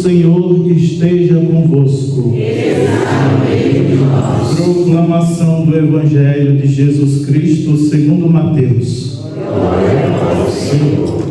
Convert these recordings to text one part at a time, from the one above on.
Senhor esteja convosco. Proclamação do Evangelho de Jesus Cristo segundo Mateus. Glória ao Senhor.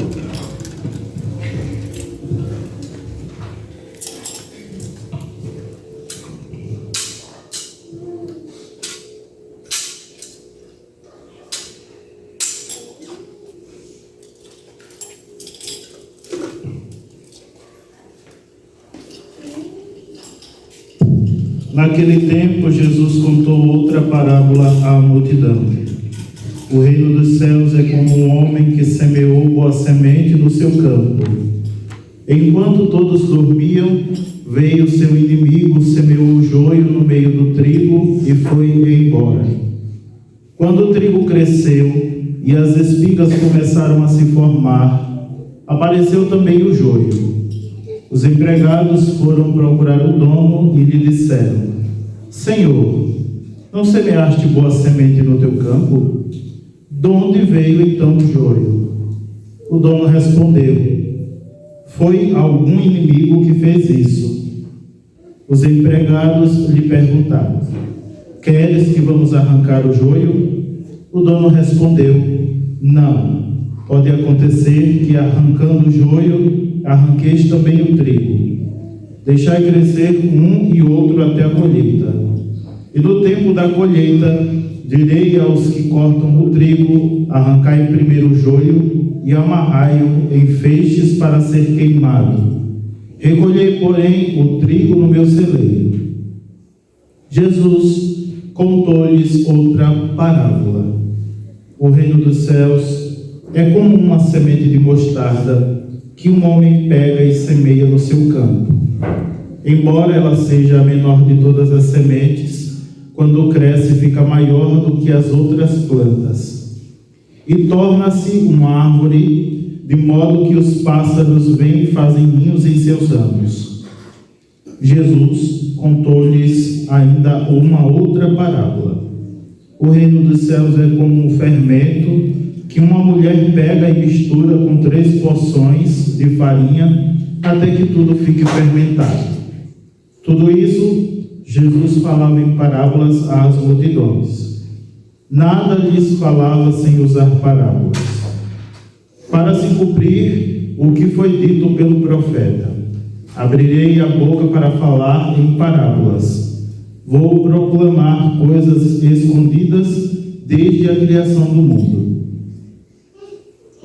Naquele tempo, Jesus contou outra parábola à multidão. O reino dos céus é como um homem que semeou boa semente no seu campo. Enquanto todos dormiam, veio seu inimigo, semeou o joio no meio do trigo e foi embora. Quando o trigo cresceu e as espigas começaram a se formar, apareceu também o joio. Os empregados foram procurar o dono e lhe disseram: Senhor, não semeaste boa semente no teu campo? De onde veio então o joio? O dono respondeu: Foi algum inimigo que fez isso. Os empregados lhe perguntaram: Queres que vamos arrancar o joio? O dono respondeu: Não. Pode acontecer que, arrancando o joio, arranqueis também o trigo. Deixai crescer um e outro até a colheita. E no tempo da colheita, direi aos que cortam o trigo: arrancai primeiro o joio e amarrai-o em feixes para ser queimado. Recolhei, porém, o trigo no meu celeiro. Jesus contou-lhes outra parábola. O reino dos céus é como uma semente de mostarda que um homem pega e semeia no seu campo. Embora ela seja a menor de todas as sementes, quando cresce fica maior do que as outras plantas e torna-se uma árvore, de modo que os pássaros vêm e fazem ninhos em seus ramos. Jesus contou-lhes ainda uma outra parábola. O reino dos céus é como um fermento que uma mulher pega e mistura com 3 porções de farinha até que tudo fique fermentado. Tudo isso Jesus falava em parábolas às multidões. Nada lhes falava sem usar parábolas, para se cumprir o que foi dito pelo profeta: abrirei a boca para falar em parábolas. Vou proclamar coisas escondidas desde a criação do mundo.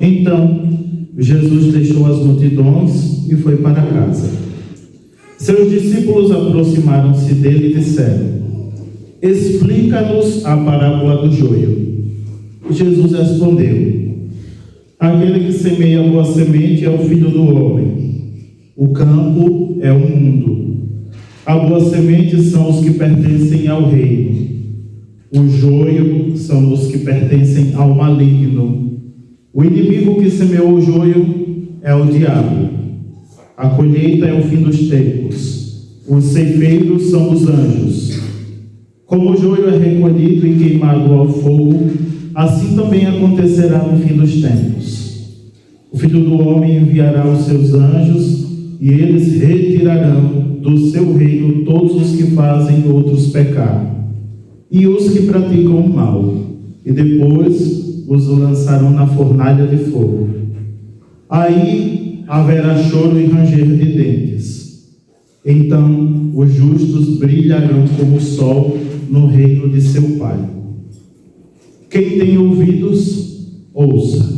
Então, Jesus deixou as multidões e foi para casa. Seus discípulos aproximaram-se dele e disseram: Explica-nos a parábola do joio. Jesus respondeu: Aquele que semeia a boa semente é o Filho do Homem. O campo é o mundo. A boa semente são os que pertencem ao reino. O joio são os que pertencem ao maligno. O inimigo que semeou o joio é o diabo. A colheita é o fim dos tempos. Os ceifeiros são os anjos. Como o joio é recolhido e queimado ao fogo, assim também acontecerá no fim dos tempos. O Filho do Homem enviará os seus anjos e eles retirarão do seu reino todos os que fazem outros pecar e os que praticam o mal, e depois os lançarão na fornalha de fogo. Aí haverá choro e ranger de dentes. Então os justos brilharão como o sol no reino de seu Pai. Quem tem ouvidos, ouça.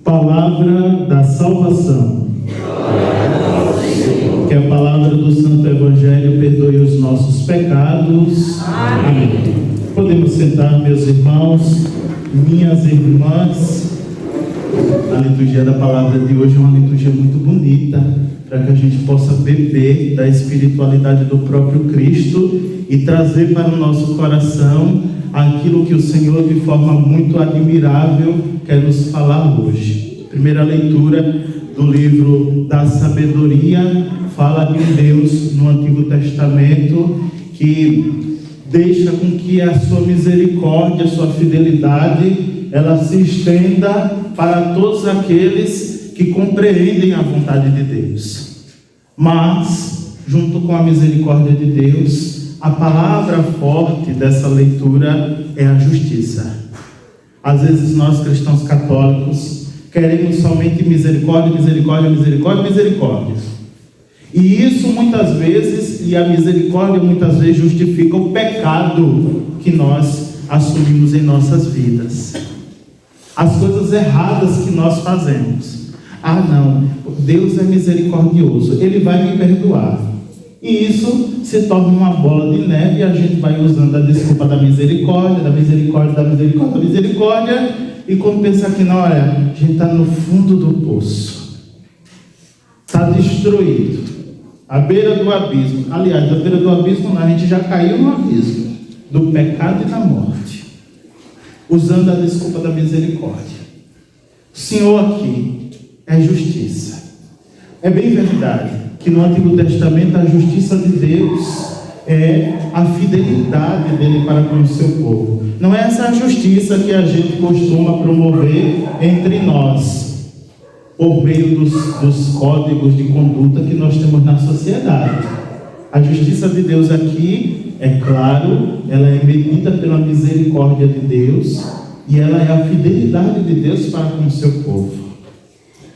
Palavra da salvação. Que a palavra do Santo Evangelho perdoe os nossos pecados. Amém. Podemos sentar, meus irmãos, minhas irmãs. A liturgia da palavra de hoje é uma liturgia muito bonita, para que a gente possa beber da espiritualidade do próprio Cristo e trazer para o nosso coração aquilo que o Senhor, de forma muito admirável, quer nos falar hoje. Primeira leitura do livro da Sabedoria fala de um Deus no Antigo Testamento que deixa com que a sua misericórdia, a sua fidelidade, ela se estenda para todos aqueles que compreendem a vontade de Deus. Mas, junto com a misericórdia de Deus, a palavra forte dessa leitura é a justiça. Às vezes nós, cristãos católicos, queremos somente misericórdia, misericórdia, misericórdia, misericórdia. E isso muitas vezes, e a misericórdia muitas vezes justifica o pecado que nós assumimos em nossas vidas. As coisas erradas que nós fazemos. Ah não, Deus é misericordioso, Ele vai me perdoar. E isso se torna uma bola de neve e a gente vai usando a desculpa da misericórdia, da misericórdia, da misericórdia, da misericórdia. E quando pensa que não, olha, a gente está no fundo do poço. Está destruído. À beira do abismo. Aliás, à beira do abismo não, a gente já caiu no abismo. Do pecado e da morte. Usando a desculpa da misericórdia. O Senhor aqui é justiça. É bem verdade que no Antigo Testamento a justiça de Deus é a fidelidade dele para com o seu povo. Não é essa justiça que a gente costuma promover entre nós, por meio dos códigos de conduta que nós temos na sociedade. A justiça de Deus aqui, é claro, ela é medida pela misericórdia de Deus e ela é a fidelidade de Deus para com o seu povo.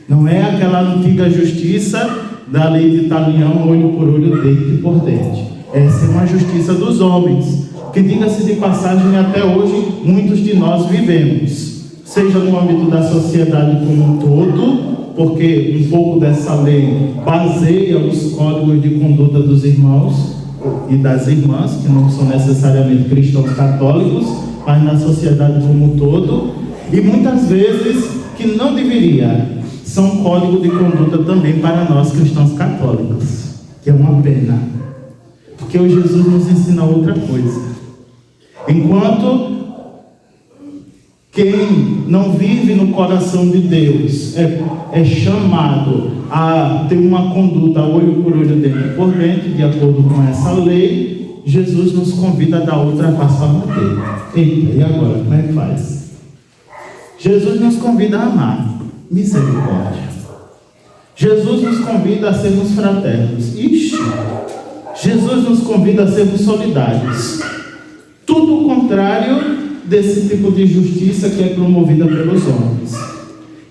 Não é aquela antiga justiça da lei de talião, olho por olho, dente por dente. Essa é uma justiça dos homens, que, diga-se de passagem, até hoje muitos de nós vivemos, seja no âmbito da sociedade como um todo, porque um pouco dessa lei baseia os códigos de conduta dos irmãos e das irmãs, que não são necessariamente cristãos católicos, mas na sociedade como um todo, e muitas vezes que não deveria. São código de conduta também para nós cristãos católicos, que é uma pena, porque o Jesus nos ensina outra coisa. Enquanto quem não vive no coração de Deus é chamado a ter uma conduta olho por olho, dente por dente, de acordo com essa lei, Jesus nos convida a dar outra face para bater. Eita, e agora, como é que faz? Jesus nos convida a amar. Misericórdia. Jesus nos convida a sermos fraternos. Ixi, Jesus nos convida a sermos solidários. Tudo o contrário desse tipo de justiça que é promovida pelos homens.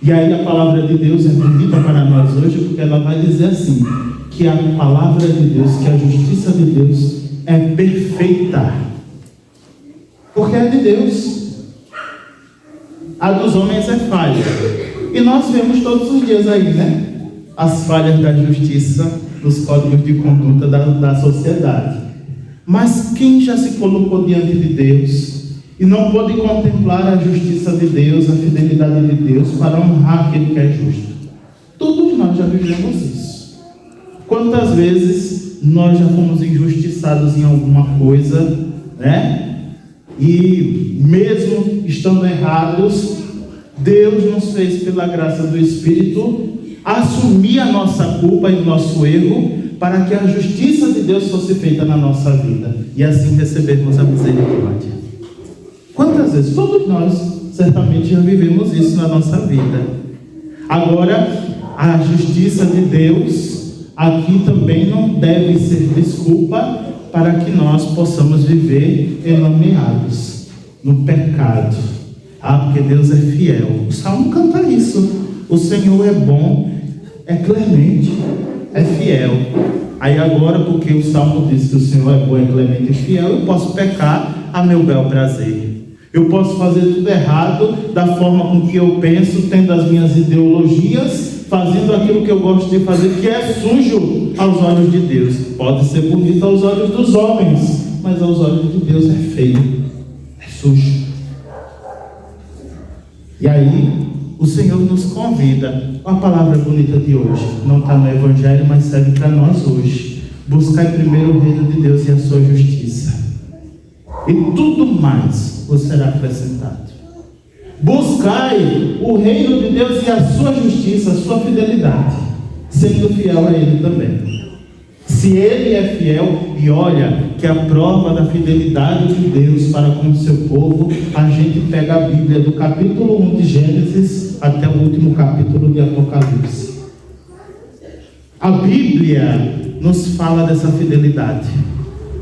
E aí a palavra de Deus é bonita para nós hoje, porque ela vai dizer assim, que a palavra de Deus, que a justiça de Deus é perfeita. Porque é de Deus. A dos homens é falha. E nós vemos todos os dias aí, né? As falhas da justiça, dos códigos de conduta da sociedade. Mas quem já se colocou diante de Deus e não pôde contemplar a justiça de Deus, a fidelidade de Deus, para honrar aquele que é justo? Todos nós já vivemos isso. Quantas vezes nós já fomos injustiçados em alguma coisa, né? E mesmo estando errados, Deus nos fez, pela graça do Espírito, assumir a nossa culpa e o nosso erro, para que a justiça de Deus fosse feita na nossa vida, e assim recebermos a misericórdia. Quantas vezes? Todos nós certamente já vivemos isso na nossa vida. Agora, a justiça de Deus aqui também não deve ser desculpa para que nós possamos viver enlameados no pecado. Ah, porque Deus é fiel. O Salmo canta isso. O Senhor é bom, é clemente, é fiel. Aí agora, porque o Salmo diz que o Senhor é bom, é clemente e fiel, eu posso pecar a meu bel prazer. Eu posso fazer tudo errado, da forma com que eu penso, tendo as minhas ideologias, fazendo aquilo que eu gosto de fazer, que é sujo aos olhos de Deus. Pode ser bonito aos olhos dos homens, mas aos olhos de Deus é feio, é sujo. E aí, o Senhor nos convida. Uma palavra bonita de hoje, não está no Evangelho, mas serve para nós hoje. Buscai primeiro o reino de Deus e a sua justiça, e tudo mais vos será acrescentado. Buscai o reino de Deus e a sua justiça, a sua fidelidade, sendo fiel a Ele também. Se Ele é fiel, e olha que a prova da fidelidade de Deus para com o seu povo, a gente pega a Bíblia do capítulo 1 de Gênesis até o último capítulo de Apocalipse. A Bíblia nos fala dessa fidelidade.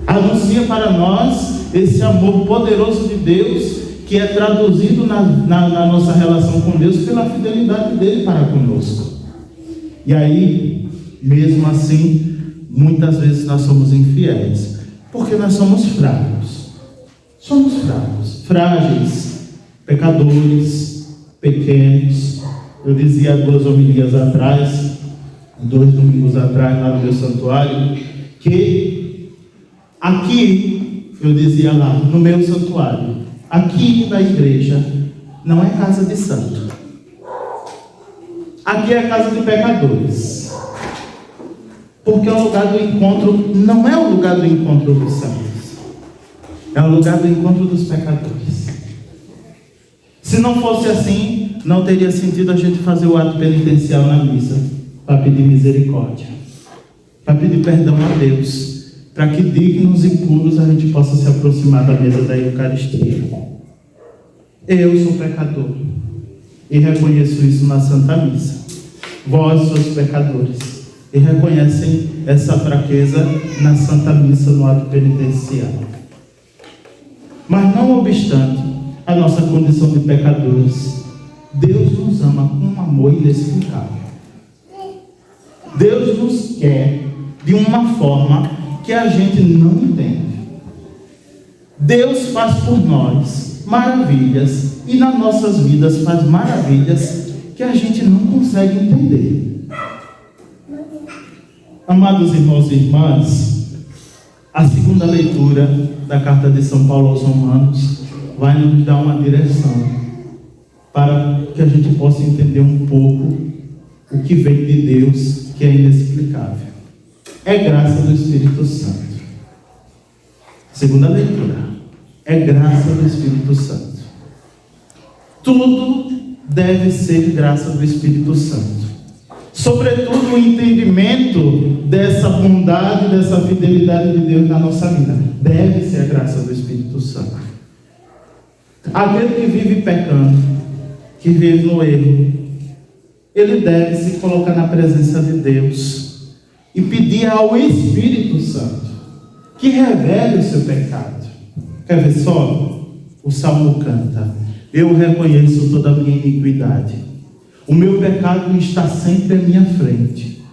Anuncia para nós esse amor poderoso de Deus, que é traduzido na nossa relação com Deus pela fidelidade dele para conosco. E aí, mesmo assim, muitas vezes nós somos infiéis, porque nós somos fracos. Somos fracos, frágeis, pecadores, pequenos. Eu dizia 2 homilias atrás, 2 domingos atrás, lá no meu santuário, que aqui, eu dizia lá, no meu santuário, aqui na igreja, não é casa de santo. Aqui é casa de pecadores. Porque o lugar do encontro não é o lugar do encontro dos santos. É o lugar do encontro dos pecadores. Se não fosse assim, não teria sentido a gente fazer o ato penitencial na missa, para pedir misericórdia, para pedir perdão a Deus, para que dignos e puros a gente possa se aproximar da mesa da Eucaristia. Eu sou pecador e reconheço isso na Santa Missa. Vós sois pecadores e reconhecem essa fraqueza na Santa Missa, no ato penitencial. Mas não obstante a nossa condição de pecadores, Deus nos ama com um amor inexplicável. Deus nos quer de uma forma que a gente não entende. Deus faz por nós maravilhas, e nas nossas vidas faz maravilhas que a gente não consegue entender. Amados irmãos e irmãs, a segunda leitura da carta de São Paulo aos Romanos vai nos dar uma direção para que a gente possa entender um pouco o que vem de Deus, que é inexplicável. É graça do Espírito Santo. Segunda leitura. É graça do Espírito Santo. Tudo deve ser graça do Espírito Santo. Sobretudo o entendimento dessa bondade, dessa fidelidade de Deus na nossa vida. Deve ser a graça do Espírito Santo. Aquele que vive pecando, que vive no erro, ele deve se colocar na presença de Deus e pedir ao Espírito Santo que revele o seu pecado. Quer ver só? O Salmo canta: eu reconheço toda a minha iniquidade. O meu pecado está sempre à minha frente.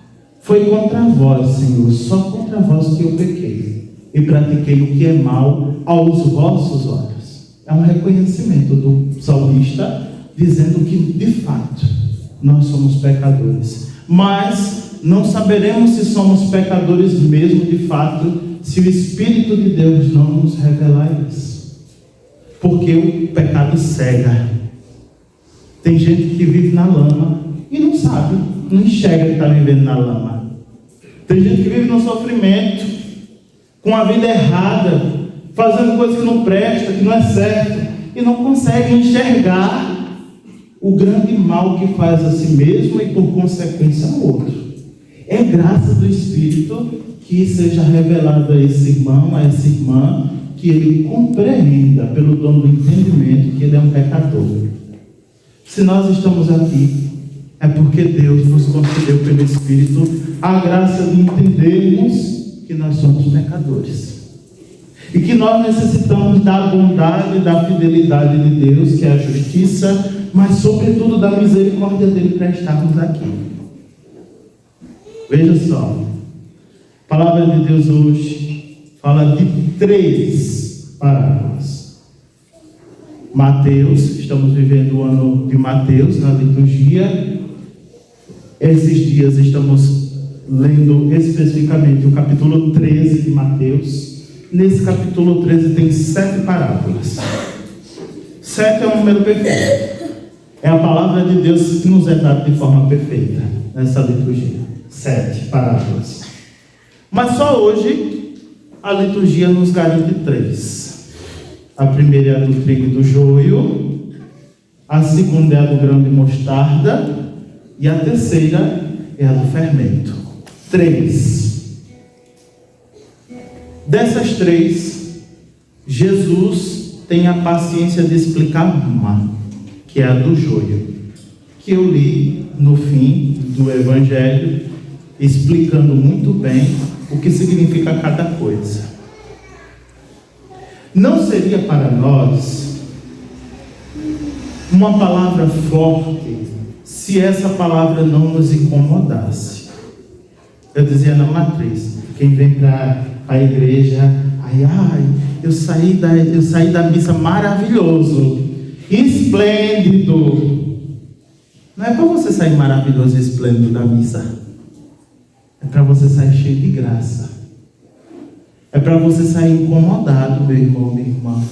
Foi contra vós, Senhor, só contra vós que eu pequei e pratiquei o que é mal aos vossos olhos. É um reconhecimento do salmista, dizendo que, de fato, nós somos pecadores. Mas não saberemos se somos pecadores mesmo, de fato, se o Espírito de Deus não nos revelar isso. Porque o pecado cega. Tem gente que vive na lama e não sabe, não enxerga que está vivendo na lama. Tem gente que vive no sofrimento, com a vida errada, fazendo coisas que não presta, que não é certo, e não consegue enxergar o grande mal que faz a si mesmo e por consequência ao outro. É graça do Espírito que seja revelado a esse irmão, a essa irmã, que ele compreenda pelo dom do entendimento que ele é um pecador. Se nós estamos aqui, é porque Deus nos concedeu pelo Espírito a graça de entendermos que nós somos pecadores. E que nós necessitamos da bondade e da fidelidade de Deus, que é a justiça, mas sobretudo da misericórdia dele para estarmos aqui. Veja só, a palavra de Deus hoje fala de 3 parábolas. Mateus, estamos vivendo o ano de Mateus na liturgia. Esses dias estamos lendo especificamente o capítulo 13 de Mateus. Nesse capítulo 13 tem 7 parábolas. 7 é um número perfeito. É a palavra de Deus que nos é dada de forma perfeita nessa liturgia. 7 parábolas. Mas só hoje a liturgia nos garante 3. A primeira é a do trigo e do joio, a segunda é a do grão de mostarda e a terceira é a do fermento. 3. Dessas 3, Jesus tem a paciência de explicar uma, que é a do joio, que eu li no fim do Evangelho, explicando muito bem o que significa cada coisa. Não seria para nós uma palavra forte se essa palavra não nos incomodasse? Eu dizia na matriz, quem vem para a igreja, eu saí da missa maravilhoso, esplêndido. Não é para você sair maravilhoso e esplêndido da missa. É para você sair cheio de graça. É para você sair incomodado, meu irmão, minha irmã.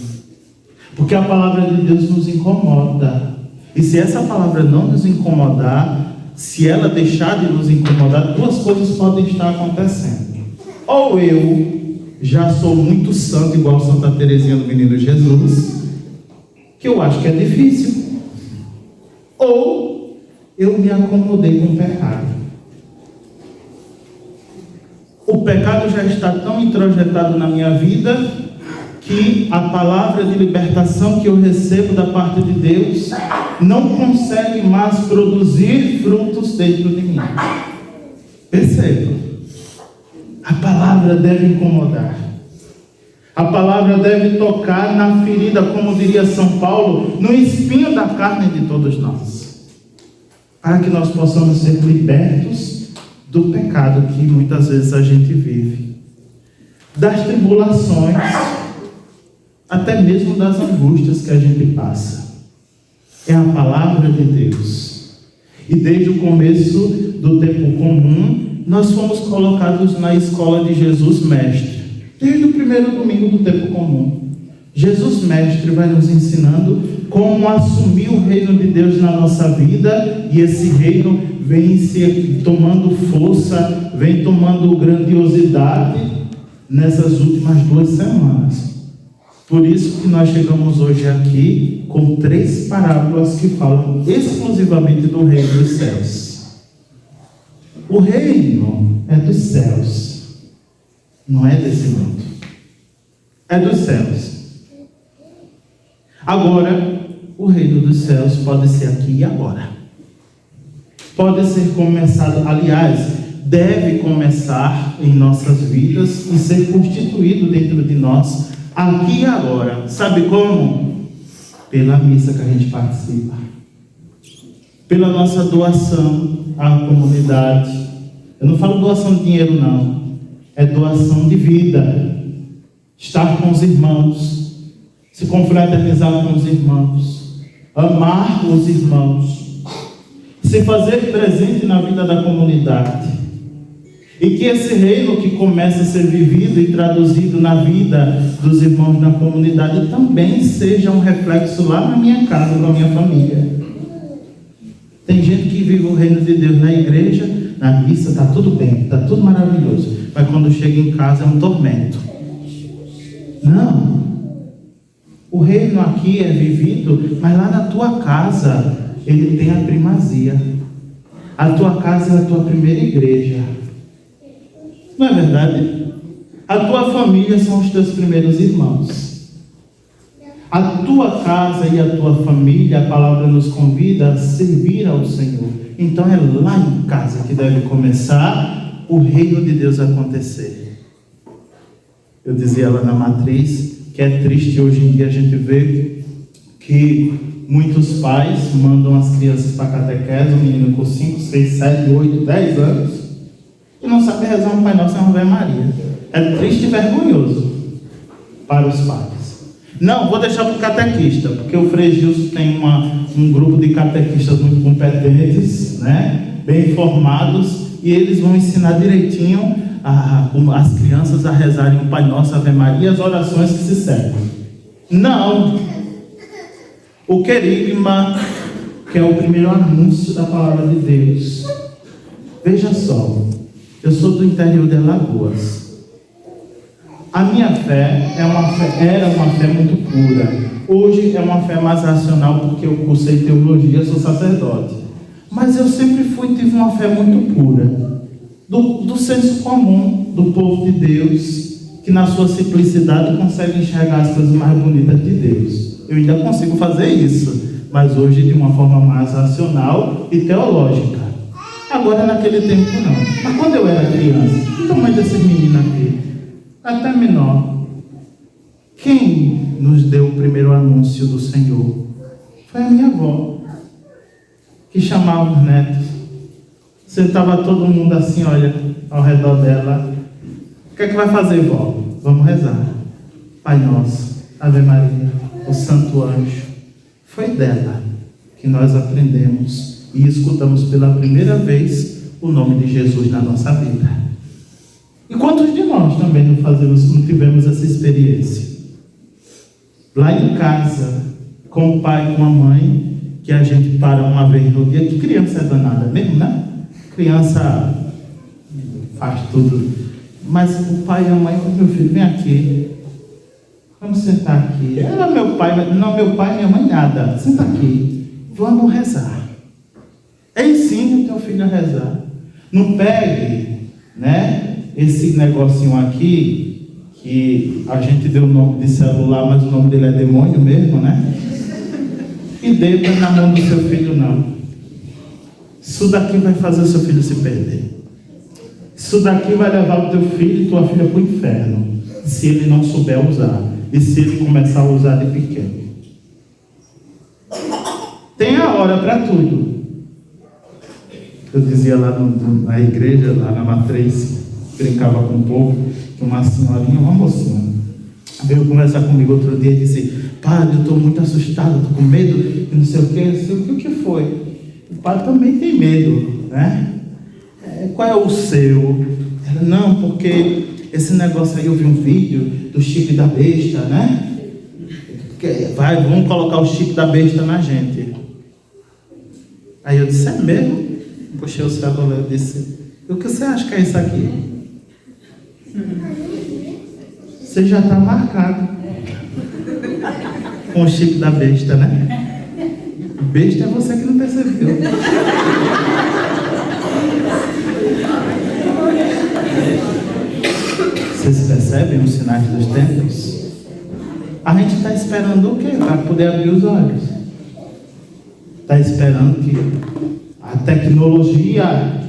Porque a palavra de Deus nos incomoda. E se essa palavra não nos incomodar, se ela deixar de nos incomodar, duas coisas podem estar acontecendo. Ou eu já sou muito santo, igual Santa Teresinha do Menino Jesus, que eu acho que é difícil. Ou eu me acomodei com o pecado. O pecado já está tão introjetado na minha vida que a palavra de libertação que eu recebo da parte de Deus não consegue mais produzir frutos dentro de mim. Perceba, a palavra deve incomodar. A palavra deve tocar na ferida, como diria São Paulo, no espinho da carne de todos nós, para que nós possamos ser libertos do pecado que muitas vezes a gente vive, das tribulações, até mesmo das angústias que a gente passa. É a palavra de Deus. E desde o começo do tempo comum, nós fomos colocados na escola de Jesus Mestre. Desde o primeiro domingo do tempo comum, Jesus Mestre vai nos ensinando como assumir o reino de Deus na nossa vida, e esse reino vem se tomando força, vem tomando grandiosidade nessas últimas 2 semanas. Por isso que nós chegamos hoje aqui com 3 parábolas que falam exclusivamente do reino dos céus. O reino é dos céus, não é desse mundo, é dos céus. Agora, o reino dos céus pode ser aqui e agora. Pode ser começado, aliás, deve começar em nossas vidas e ser constituído dentro de nós aqui e agora. Sabe como? Pela missa que a gente participa, pela nossa doação à comunidade. Eu não falo doação de dinheiro, não. É doação de vida. Estar com os irmãos, se confraternizar com os irmãos, amar os irmãos, se fazer presente na vida da comunidade. E que esse reino que começa a ser vivido e traduzido na vida dos irmãos na comunidade também seja um reflexo lá na minha casa, com a minha família. Tem gente que vive o reino de Deus na igreja, na missa, está tudo bem, está tudo maravilhoso, mas quando chega em casa é um tormento. Não. O reino aqui é vivido, mas lá na tua casa ele tem a primazia. A tua casa é a tua primeira igreja. Não é verdade? A tua família são os teus primeiros irmãos. A tua casa e a tua família, a palavra nos convida a servir ao Senhor. Então é lá em casa que deve começar o reino de Deus acontecer. Eu dizia lá na matriz que é triste hoje em dia a gente ver que muitos pais mandam as crianças para a catequese, um menino com 5, 6, 7, 8, 10 anos, e não sabe rezar um Pai Nosso e uma Ave Maria. É triste e vergonhoso para os pais. Não, vou deixar para o catequista, porque o Frei Gilson tem um grupo de catequistas muito competentes, né, bem formados, e eles vão ensinar direitinho as crianças a rezarem o Pai Nosso, a Ave Maria e as orações que se seguem. Não! O querigma, que é o primeiro anúncio da palavra de Deus. Veja só, eu sou do interior de Alagoas. A minha fé era uma fé muito pura. Hoje é uma fé mais racional, porque eu cursei teologia, sou sacerdote. Mas eu sempre tive uma fé muito pura. Do senso comum do povo de Deus, que na sua simplicidade consegue enxergar as coisas mais bonitas de Deus. Eu ainda consigo fazer isso, mas hoje de uma forma mais racional e teológica. Agora, naquele tempo, não. Mas quando eu era criança, o tamanho desses meninos aqui, até menor, quem nos deu o primeiro anúncio do Senhor? Foi a minha avó, que chamava os netos. Sentava todo mundo assim, olha, ao redor dela. O que é que vai fazer, vó? Vamos rezar. Pai Nosso, Ave Maria, o Santo Anjo. Foi dela que nós aprendemos e escutamos pela primeira vez o nome de Jesus na nossa vida. E quantos de nós também não tivemos essa experiência? Lá em casa, com o pai e com a mãe, que a gente para uma vez no dia, que criança é danada mesmo, né? Criança faz tudo. Mas o pai e a mãe, meu filho, vem aqui. Vamos sentar aqui. Era meu pai, não, meu pai e minha mãe nada. Senta aqui. Vamos rezar. Ensine o teu filho a rezar. Não pegue, né, esse negocinho aqui, que a gente deu o nome de celular, mas o nome dele é demônio mesmo, né? E dê na mão do seu filho, não. Isso daqui vai fazer o seu filho se perder. Isso daqui vai levar o teu filho e tua filha para o inferno, se ele não souber usar. E se ele começar a usar de pequeno. Tem a hora para tudo. Eu dizia lá na igreja, lá na matriz, brincava com o povo, que uma senhorinha, uma mocinha, veio conversar comigo outro dia e disse: padre, eu estou muito assustado, estou com medo, e não sei o que, o que foi? O padre também tem medo, né? Qual é o seu? Ela, não, porque esse negócio aí, eu vi um vídeo do chip da besta, né? Vamos colocar o chip da besta na gente. Aí eu disse: é mesmo? Puxei o celular e disse: o que você acha que é isso aqui? Você já está marcado com o chip da besta, né? Besta é você que não percebeu. Vocês percebem os sinais dos tempos? A gente está esperando o quê? Para poder abrir os olhos. Está esperando que a tecnologia,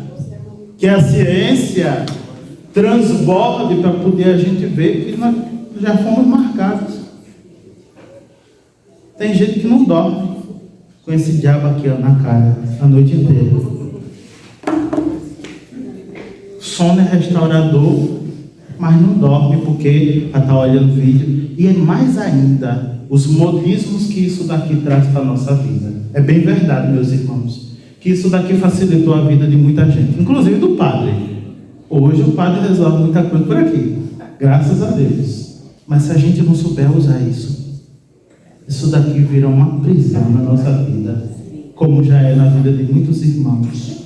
que a ciência transborde para poder a gente ver que nós já fomos marcados. Tem gente que não dorme com esse diabo aqui, ó, na cara a noite inteira. Sono é restaurador, mas não dorme porque está olhando vídeo. E é mais ainda os modismos que isso daqui traz para a nossa vida. É bem verdade, meus irmãos, que isso daqui facilitou a vida de muita gente, inclusive do padre. Hoje o padre resolve muita coisa por aqui, graças a Deus. Mas se a gente não souber usar isso daqui vira uma prisão na nossa vida, como já é na vida de muitos irmãos,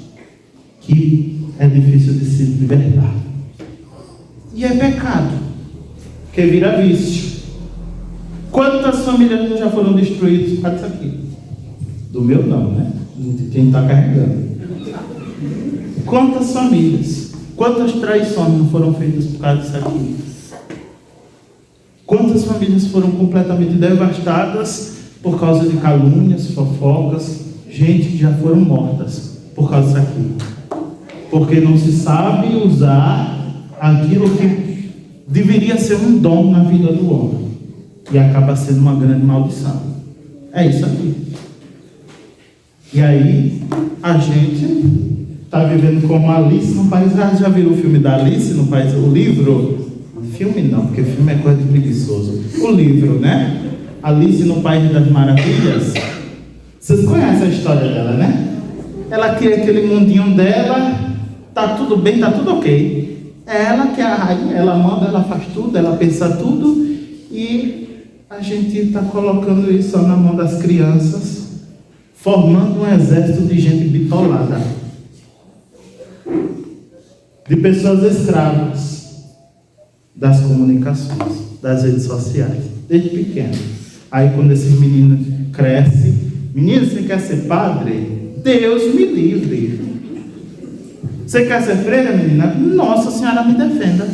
que é difícil de se libertar. E é pecado, que vira vício. Quantas famílias já foram destruídas por causa disso aqui? Do meu não, né? De quem está carregando. Quantas famílias, quantas traições não foram feitas por causa disso aqui? Quantas famílias foram completamente devastadas por causa de calúnias, fofocas, gente que já foram mortas por causa disso aqui? Porque não se sabe usar aquilo que deveria ser um dom na vida do homem e acaba sendo uma grande maldição. É isso aqui. E aí a gente está vivendo como Alice no País. Já viram o filme da Alice no País? O livro? Filme não, porque filme é coisa de preguiçoso. O livro, né? Alice no País das Maravilhas. Vocês conhecem a história dela, né? Ela cria aquele mundinho dela, tá tudo bem, tá tudo ok. É ela que é a rainha, ela manda, ela faz tudo, ela pensa tudo, e a gente está colocando isso só na mão das crianças, formando um exército de gente bitolada, de pessoas escravas das comunicações, das redes sociais, desde pequeno. Aí quando esses meninos crescem, menino, você quer ser padre? Deus me livre. Você quer ser freira, menina? Nossa Senhora me defenda.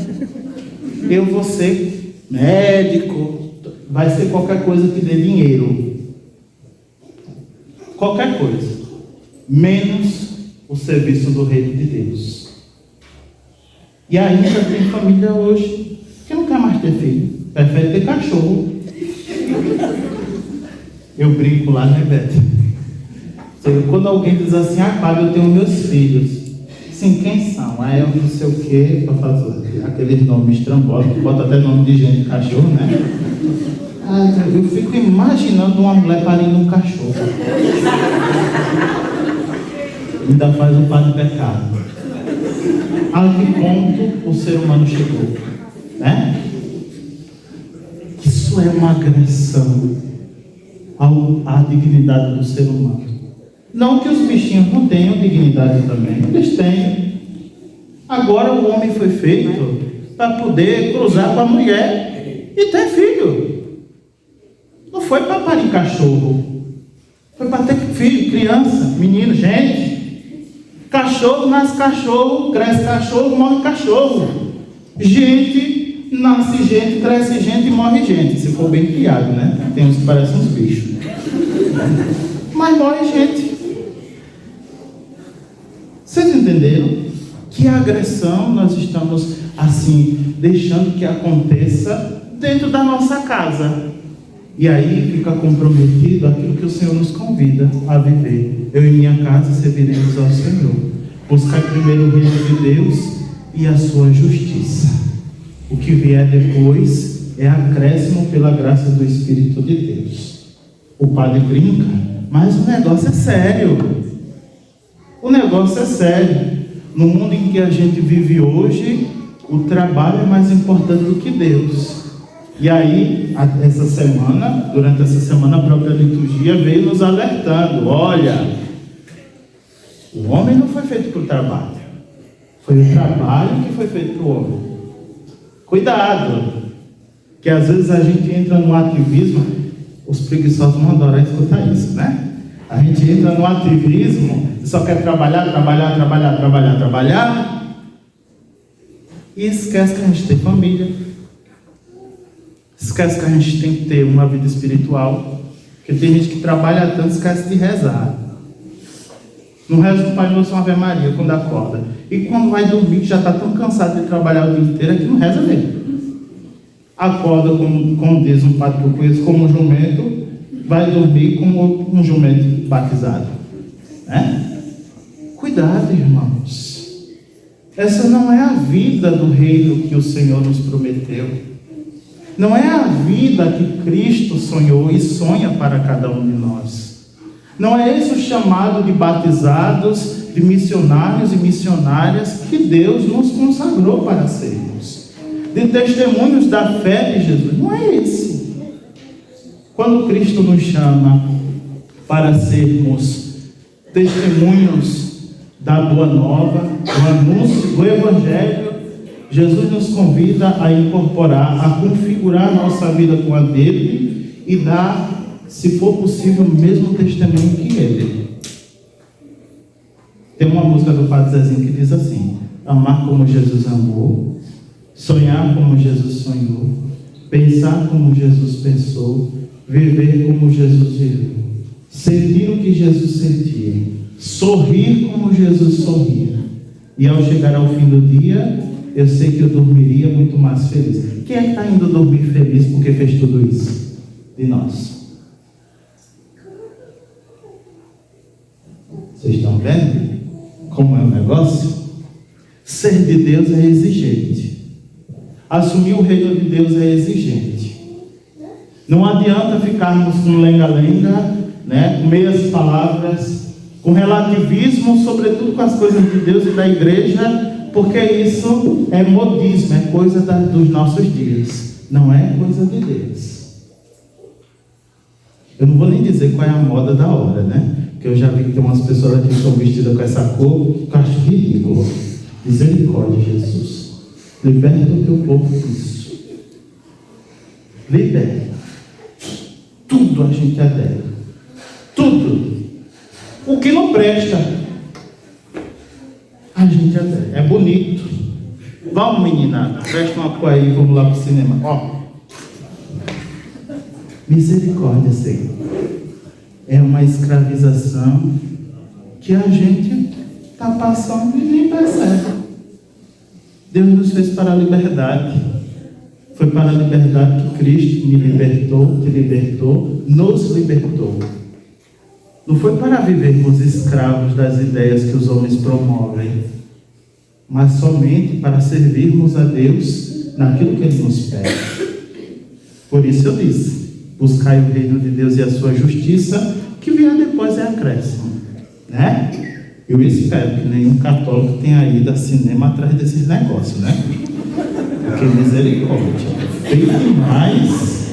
Eu vou ser médico, vai ser qualquer coisa que dê dinheiro. Qualquer coisa. Menos o serviço do reino de Deus. E ainda tem família hoje que não quer mais ter filho, prefere ter cachorro. Eu brinco lá, né, Beto? Quando alguém diz assim, Padre, eu tenho meus filhos. Sim, quem são? Aí eu não sei o que, para fazer aqueles nomes estrambólicos, bota até nome de gente, cachorro, né? Eu fico imaginando uma mulher parindo um cachorro. Ainda faz um par de pecado. A que ponto o ser humano chegou? Né? Isso é uma agressão à dignidade do ser humano. Não que os bichinhos não tenham dignidade também, eles têm. Agora o homem foi feito para poder cruzar com a mulher e ter filho. Não foi para parir cachorro, foi para ter filho, criança, menino, gente. Cachorro nasce cachorro, cresce cachorro, morre cachorro. Gente nasce gente, cresce gente e morre gente, se for bem criado, né? Tem uns que parecem uns bichos, mas morre gente. Vocês entenderam? Que agressão nós estamos, assim, deixando que aconteça dentro da nossa casa. E aí fica comprometido aquilo que o Senhor nos convida a viver. Eu e minha casa serviremos ao Senhor. Buscar primeiro o reino de Deus e a sua justiça. O que vier depois é acréscimo pela graça do Espírito de Deus. O padre brinca, mas o negócio é sério. O negócio é sério. No mundo em que a gente vive hoje, o trabalho é mais importante do que Deus. E aí, essa semana, durante essa semana, a própria liturgia veio nos alertando. Olha, o homem não foi feito para o trabalho. Foi o trabalho que foi feito para o homem. Cuidado, que às vezes a gente entra no ativismo. Os preguiçosos não adoram escutar isso, né? A gente entra no ativismo e só quer trabalhar, e esquece que a gente tem família, esquece que a gente tem que ter uma vida espiritual, porque tem gente que trabalha tanto, esquece de rezar. Não reza um Pai Nosso, uma Ave Maria quando acorda, e quando vai dormir já está tão cansado de trabalhar o dia inteiro, é que não reza mesmo. Acorda, como diz um padre que eu conheço, como um jumento, vai dormir como um jumento batizado, né? Cuidado, irmãos. Essa não é a vida do reino que o Senhor nos prometeu. Não é a vida que Cristo sonhou e sonha para cada um de nós. Não é esse o chamado de batizados, de missionários e missionárias que Deus nos consagrou para sermos, de testemunhos da fé de Jesus. Não é esse. Quando Cristo nos chama para sermos testemunhos da Boa Nova, do anúncio do Evangelho, Jesus nos convida a incorporar, a configurar nossa vida com a dele e dar, se for possível, o mesmo testemunho que ele. Tem uma música do Padre Zezinho que diz assim: amar como Jesus amou, sonhar como Jesus sonhou, pensar como Jesus pensou, viver como Jesus viveu, sentir o que Jesus sentia, sorrir como Jesus sorria, e ao chegar ao fim do dia, eu sei que eu dormiria muito mais feliz. Quem é que está indo dormir feliz porque fez tudo isso? De nós. Vocês estão vendo como é o negócio? Ser de Deus é exigente. Assumir o reino de Deus é exigente. Não adianta ficarmos com lenga-lenga, né, com meias palavras, com relativismo, sobretudo com as coisas de Deus e da igreja, porque isso é modismo, é coisa dos nossos dias, não é coisa de Deus. Eu não vou nem dizer qual é a moda da hora, né? Porque eu já vi que tem umas pessoas aqui que estão vestidas com essa cor, que eu acho ridículo. Misericórdia, Jesus. Liberta o teu povo disso. Liberta. Tudo a gente adere. Tudo. O que não presta, a gente adere. É bonito. Vamos, menina. Presta uma cor aí, vamos lá para o cinema. Ó. Misericórdia, Senhor. É uma escravização que a gente está passando e nem percebe. Deus nos fez para a liberdade. Foi para a liberdade que Cristo me libertou, te libertou, nos libertou. Não foi para vivermos escravos das ideias que os homens promovem, mas somente para servirmos a Deus naquilo que Ele nos pede. Por isso eu disse, buscai o reino de Deus e a sua justiça, que vier depois é acréscimo, né? Eu espero que nenhum católico tenha ido a cinema atrás desses negócios, né? Porque misericórdia, feio demais.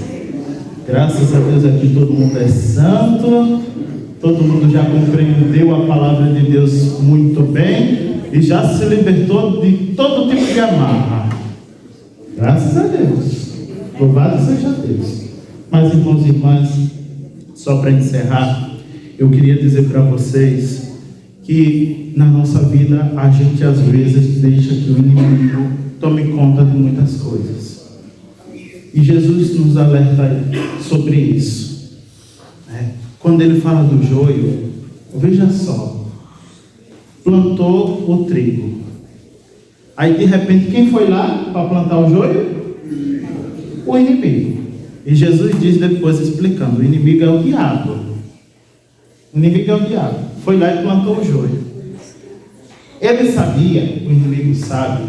Graças a Deus aqui todo mundo é santo, todo mundo já compreendeu a palavra de Deus muito bem e já se libertou de todo tipo de amarra. Graças a Deus. Louvado seja Deus. Mas, irmãos e irmãs, só para encerrar, eu queria dizer para vocês que na nossa vida a gente às vezes deixa que o inimigo tome conta de muitas coisas. E Jesus nos alerta sobre isso, né? Quando ele fala do joio, veja só, plantou o trigo. Aí de repente quem foi lá para plantar o joio? O inimigo. E Jesus diz depois explicando, o inimigo é o diabo. O inimigo é o diabo. Foi lá e plantou o joio. Ele sabia, o inimigo sabe,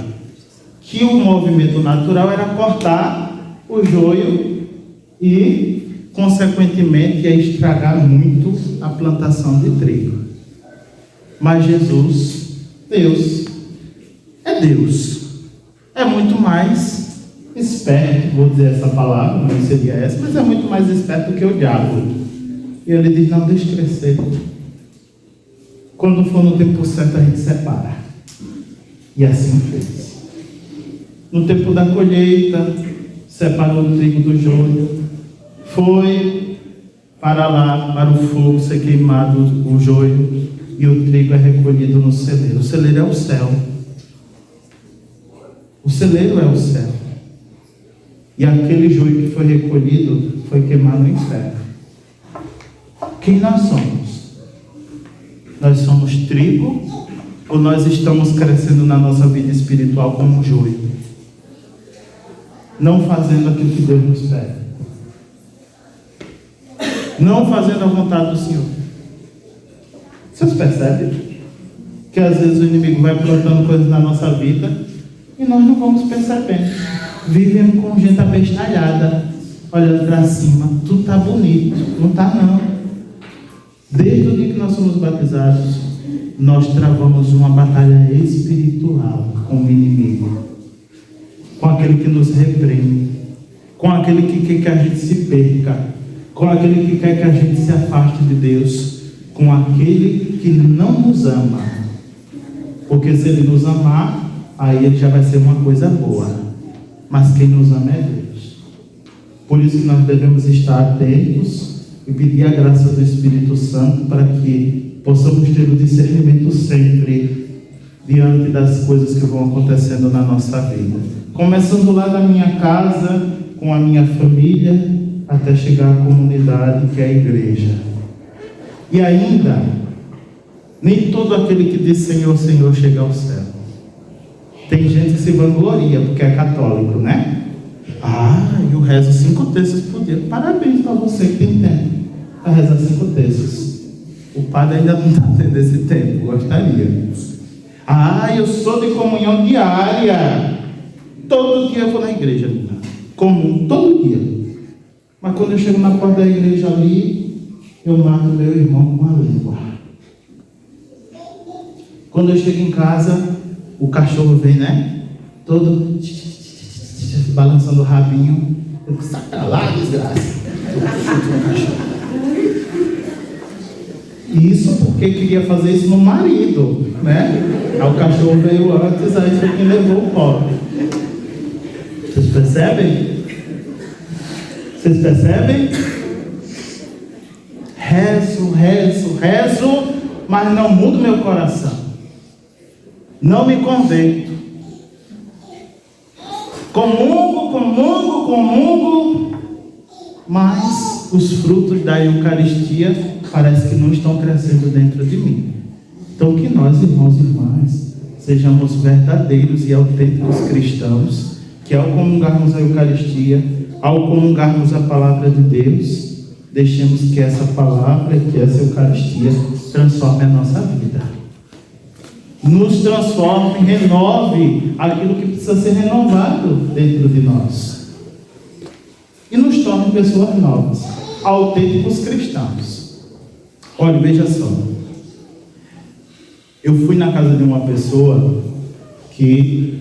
que o movimento natural era cortar o joio e, consequentemente, ia estragar muito a plantação de trigo. Mas Jesus, Deus, é muito mais esperto, vou dizer essa palavra, não seria essa, mas é muito mais esperto que o diabo. E ele diz, não, deixa crescer. Quando for no tempo certo, a gente separa. E assim fez. No tempo da colheita, separou o trigo do joio, foi para lá, para o fogo ser queimado o joio, e o trigo é recolhido no celeiro. O celeiro é o céu. O celeiro é o céu. E aquele joio que foi recolhido foi queimado no inferno. Quem nós somos? Nós somos trigo ou nós estamos crescendo na nossa vida espiritual como joio? Não fazendo aquilo que Deus nos pede. Não fazendo a vontade do Senhor. Vocês percebem? Que às vezes o inimigo vai plantando coisas na nossa vida e nós não vamos percebendo. Vivemos com gente abestalhada, olhando para cima. Tudo está bonito. Não está não. Desde o dia que nós somos batizados, nós travamos uma batalha espiritual com o inimigo, com aquele que nos repreende, com aquele que quer que a gente se perca, com aquele que quer que a gente se afaste de Deus, com aquele que não nos ama. Porque se ele nos amar, aí ele já vai ser uma coisa boa. Mas quem nos ama é Deus. Por isso que nós devemos estar atentos e pedir a graça do Espírito Santo para que possamos ter o discernimento sempre diante das coisas que vão acontecendo na nossa vida. Começando lá da minha casa, com a minha família, até chegar à comunidade que é a igreja. E ainda, nem todo aquele que diz Senhor, Senhor chega ao céu. Tem gente que se vangloria porque é católico, né? Eu rezo 5 terços por dia. Parabéns para você que tem tempo para rezar 5 terços. O padre ainda não está tendo esse tempo, gostaria. Eu sou de comunhão diária. Todo dia eu vou na igreja. Comum, todo dia. Mas quando eu chego na porta da igreja ali, eu mato meu irmão com a língua. Quando eu chego em casa, o cachorro vem, né? Todo balançando o rabinho. Eu digo, saca lá, desgraça. Isso porque queria fazer isso no marido, né? Aí o cachorro veio antes, aí foi quem levou o pobre. Vocês percebem? Vocês percebem? Rezo, mas não mudo meu coração. Não me converto. Comungo, mas os frutos da Eucaristia parece que não estão crescendo dentro de mim. Então, que nós, irmãos e irmãs, sejamos verdadeiros e autênticos cristãos, que ao comungarmos a Eucaristia, ao comungarmos a palavra de Deus, deixemos que essa palavra, que essa Eucaristia transforme a nossa vida. Nos transforme, renove aquilo que precisa ser renovado dentro de nós. E nos torne pessoas novas, autênticos cristãos. Olha, veja só. Eu fui na casa de uma pessoa que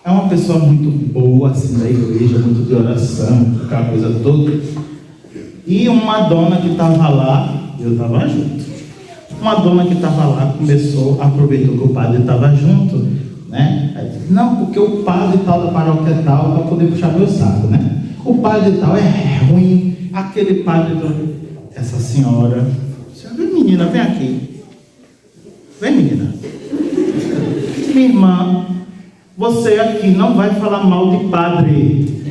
é uma pessoa muito boa, assim, da igreja, muito de oração, aquela coisa toda. E uma dona que estava lá, eu estava junto. Uma dona que estava lá aproveitou que o padre estava junto, né? Aí disse, não, porque o padre tal da paróquia é tal, para poder puxar meu saco, né? O padre tal é ruim, aquele padre... Essa senhora, vem menina, vem aqui. Vem menina. Minha irmã, você aqui não vai falar mal de padre.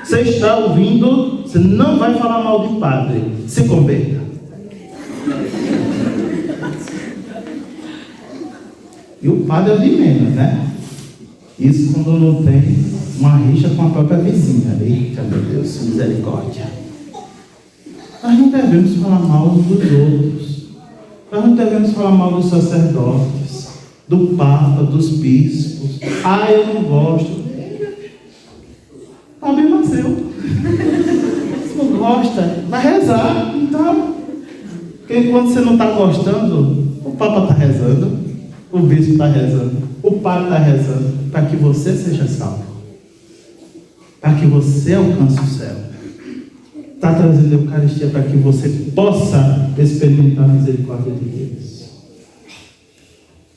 Você está ouvindo? Você não vai falar mal de padre. Se converta. E o padre é o de menos, né? Isso quando não tem uma rixa com a própria vizinha. Eita, meu Deus, misericórdia. Nós não devemos falar mal dos outros. Nós não devemos falar mal dos sacerdotes, do Papa, dos bispos. Ah, eu não gosto. Problema seu. Se não gosta, vai rezar. Então, porque quando você não está gostando, o Papa está rezando, o bispo está rezando, o Padre está rezando, para que você seja salvo, para que você alcance o céu. Está trazendo a Eucaristia para que você possa experimentar a misericórdia de Deus.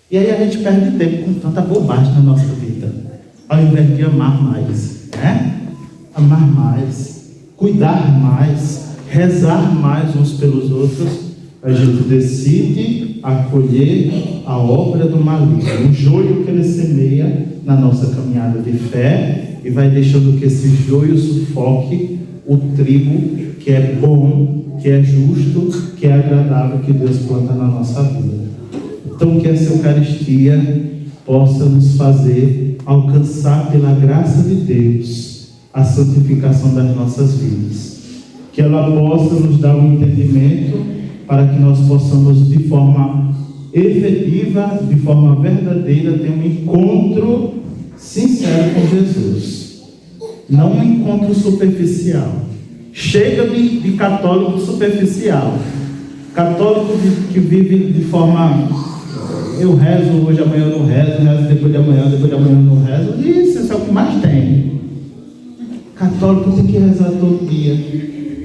E aí a gente perde tempo com tanta bobagem na nossa vida, ao invés de amar mais, né? Amar mais, cuidar mais, rezar mais uns pelos outros. A gente decide acolher a obra do maligno, o joio que ele semeia na nossa caminhada de fé, e vai deixando que esse joio sufoque o trigo que é bom, que é justo, que é agradável, que Deus planta na nossa vida. Então, que essa Eucaristia possa nos fazer alcançar, pela graça de Deus, a santificação das nossas vidas. Que ela possa nos dar um entendimento para que nós possamos, de forma efetiva, de forma verdadeira, ter um encontro sincero com Jesus. Não um encontro superficial. Chega de católico superficial. Católico que vive de forma... Eu rezo hoje, amanhã eu não rezo, rezo depois de amanhã eu não rezo. Isso é o que mais tem. Católico tem que rezar todo dia.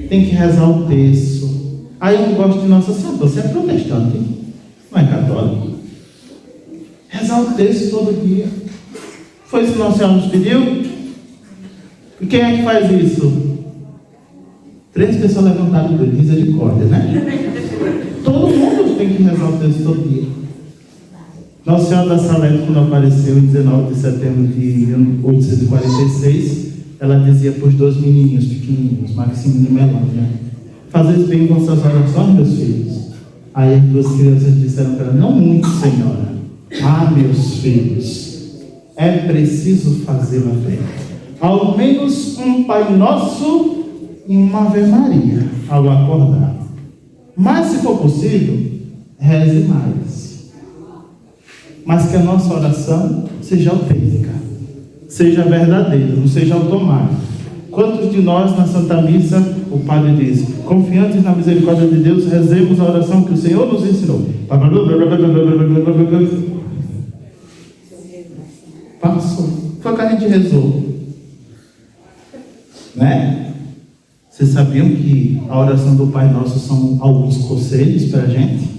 Tem que rezar o terço. Aí eu não gosto de Nossa Senhora. Você é protestante, não é católico. Rezar o terço todo dia. Foi isso que Nossa Senhora nos pediu? E quem é que faz isso? 3 pessoas levantaram o dedo, misericórdia, né? Todo mundo tem que rezar o terço todo dia. Nossa Senhora da Salete, quando apareceu em 19 de setembro de 1846, ela dizia para os 2 menininhos pequenininhos, Maximino e Melânia, fazeis bem vossas orações, meus filhos. Aí as 2 crianças disseram para ela, não muito, Senhora. Ah, meus filhos, é preciso fazê-la bem. Ao menos um Pai Nosso e uma Ave Maria ao acordar. Mas, se for possível, reze mais. Mas que a nossa oração seja autêntica, seja verdadeira, não seja automática. Quantos de nós na Santa Missa, o Padre diz, confiantes na misericórdia de Deus, rezemos a oração que o Senhor nos ensinou. Passou. Foi o que a gente rezou. Né? Vocês sabiam que a oração do Pai Nosso são alguns conselhos para a gente?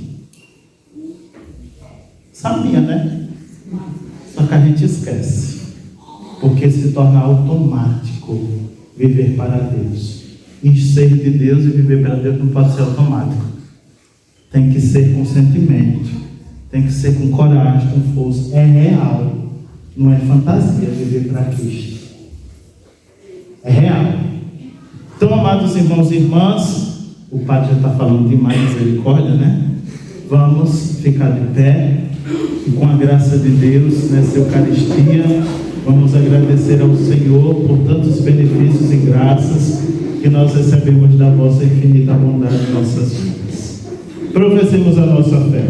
Sabia, né? Só que a gente esquece, porque se torna automático viver para Deus. E ser de Deus e viver para Deus não pode ser automático. Tem que ser com sentimento, tem que ser com coragem, com força. É real, não é fantasia viver para Cristo. É real. Então, amados irmãos e irmãs, o Padre já está falando demais, misericórdia, né? Vamos ficar de pé e, com a graça de Deus, nessa Eucaristia, vamos agradecer ao Senhor por tantos benefícios e graças que nós recebemos da vossa infinita bondade em nossas vidas. Professemos a nossa fé.